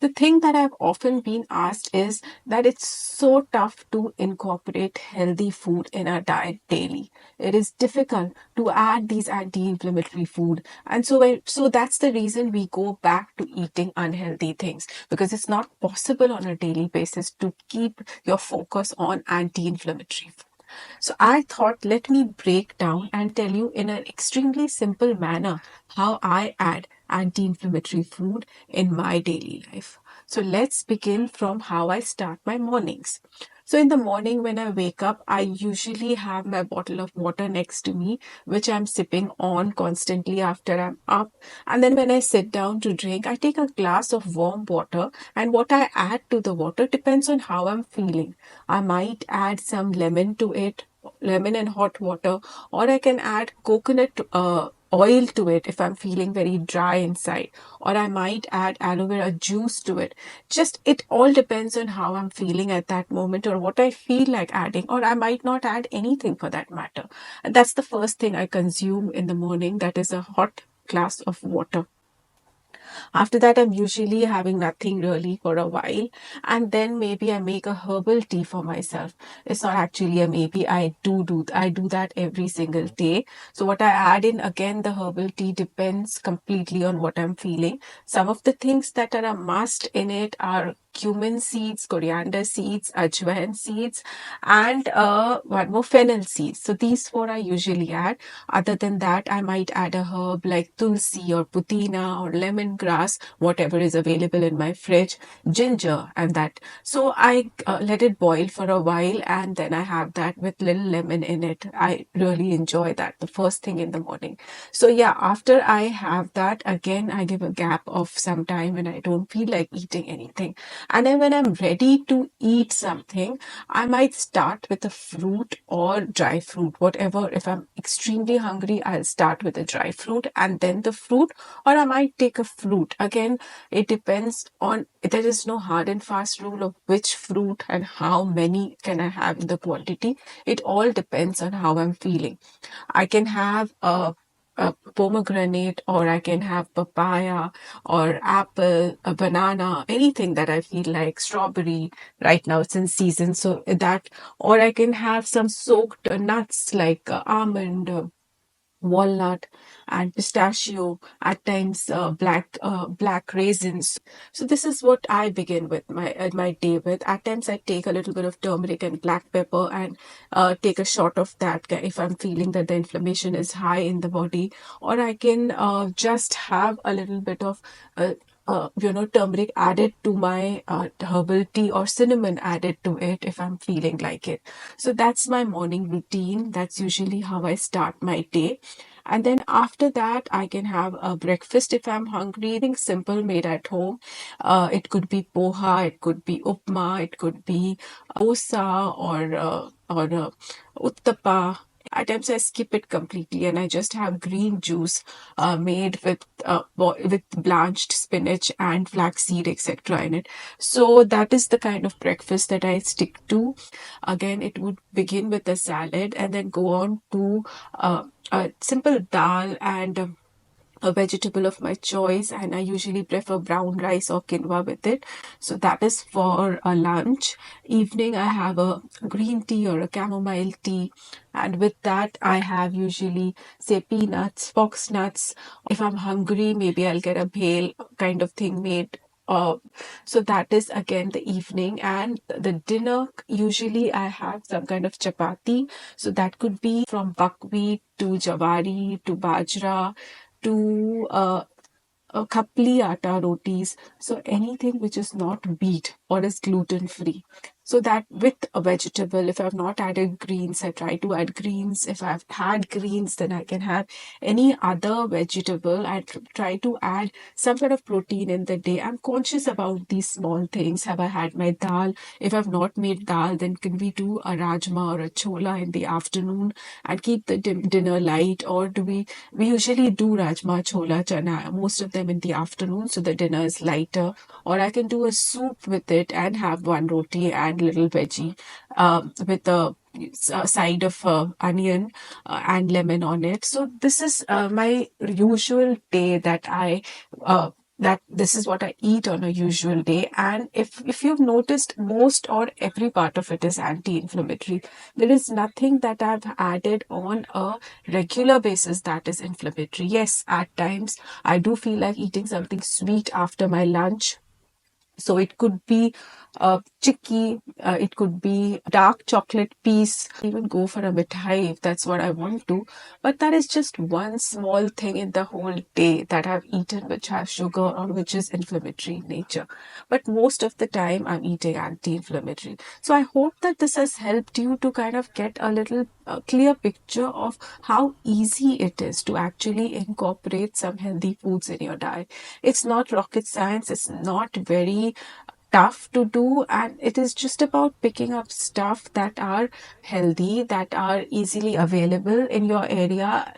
The thing that I've often been asked is that it's so tough to incorporate healthy food in our diet daily. It is difficult to add these anti-inflammatory food. And so that's the reason we go back to eating unhealthy things, because it's not possible on a daily basis to keep your focus on anti-inflammatory food. So I thought, let me break down and tell you in an extremely simple manner how I add anti-inflammatory food in my daily life. So let's begin from how I start my mornings. So in the morning when I wake up, I usually have my bottle of water next to me, which I'm sipping on constantly after I'm up. And then when I sit down to drink, I take a glass of warm water, and what I add to the water depends on how I'm feeling. I might add some lemon to it, lemon and hot water, or I can add coconut oil to it if I'm feeling very dry inside, or I might add aloe vera juice to it. Just it all depends on how I'm feeling at that moment or what I feel like adding, or I might not add anything for that matter. And that's the first thing I consume in the morning. That is a hot glass of water. After that, I'm usually having nothing really for a while. And then maybe I make a herbal tea for myself. It's not actually a maybe. I do that every single day. So what I add in, again, the herbal tea depends completely on what I'm feeling. Some of the things that are a must in it are cumin seeds, coriander seeds, ajwain seeds, and one more fennel seeds. So these four I usually add. Other than that, I might add a herb like tulsi or putina or lemongrass, whatever is available in my fridge, ginger, and that. So I let it boil for a while, and then I have that with little lemon in it. I really enjoy that the first thing in the morning. So yeah, after I have that, again, I give a gap of some time when I don't feel like eating anything. And then when I'm ready to eat something, I might start with a fruit or dry fruit, whatever. If I'm extremely hungry, I'll start with a dry fruit and then the fruit, or I might take a fruit. Again, it depends on, there is no hard and fast rule of which fruit and how many can I have in the quantity. It all depends on how I'm feeling. I can have a pomegranate, or I can have papaya or apple, a banana, anything that I feel like, strawberry. Right now it's in season, so that, or I can have some soaked nuts like almond, walnut, and pistachio, at times black raisins. So this is what I begin with my day with. At times I take a little bit of turmeric and black pepper and take a shot of that if I'm feeling that the inflammation is high in the body, or I can just have a little bit of turmeric added to my herbal tea, or cinnamon added to it if I'm feeling like it. So that's my morning routine. That's usually how I start my day. And then after that, I can have a breakfast if I'm hungry, anything simple made at home. It could be poha, it could be upma, it could be dosa, or uttapa. At times I skip it completely and I just have green juice made with blanched spinach and flaxseed, etc. in it. So that is the kind of breakfast that I stick to. Again, it would begin with a salad and then go on to a simple dal and a vegetable of my choice, and I usually prefer brown rice or quinoa with it. So that is for a lunch. Evening, I have a green tea or a chamomile tea, and with that, I have usually, say, peanuts, fox nuts. If I'm hungry, maybe I'll get a bhel kind of thing made. So that is again the evening, and the dinner, usually I have some kind of chapati. So that could be from buckwheat to jawari to bajra to khapli atta rotis. So anything which is not wheat or is gluten free. So that with a vegetable, if I've not added greens, I try to add greens. If I've had greens, then I can have any other vegetable. I try to add some kind of protein in the day. I'm conscious about these small things. Have I had my dal? If I've not made dal, then can we do a rajma or a chola in the afternoon and keep the dinner light? Or do we usually do rajma, chola, chana, most of them in the afternoon, so the dinner is lighter. Or I can do a soup with it and have one roti and little veggie with a side of onion and lemon on it. So this is my usual day that I that this is what I eat on a usual day. And if you've noticed, most or every part of it is anti-inflammatory. There is nothing that I've added on a regular basis that is inflammatory. Yes, at times I do feel like eating something sweet after my lunch, so it could be a chicky, it could be dark chocolate piece, even go for a mithai if that's what I want to. But that is just one small thing in the whole day that I've eaten which has sugar or which is inflammatory in nature. But most of the time I'm eating anti-inflammatory. So I hope that this has helped you to kind of get a little clear picture of how easy it is to actually incorporate some healthy foods in your diet. It's not rocket science, it's not very tough to do, and it is just about picking up stuff that are healthy, that are easily available in your area,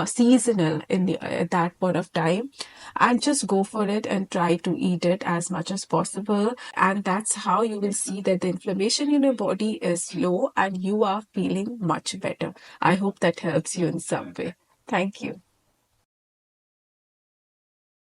seasonal in the at that point of time, and just go for it and try to eat it as much as possible. And that's how you will see that the inflammation in your body is low and you are feeling much better. I hope that helps you in some way. Thank you.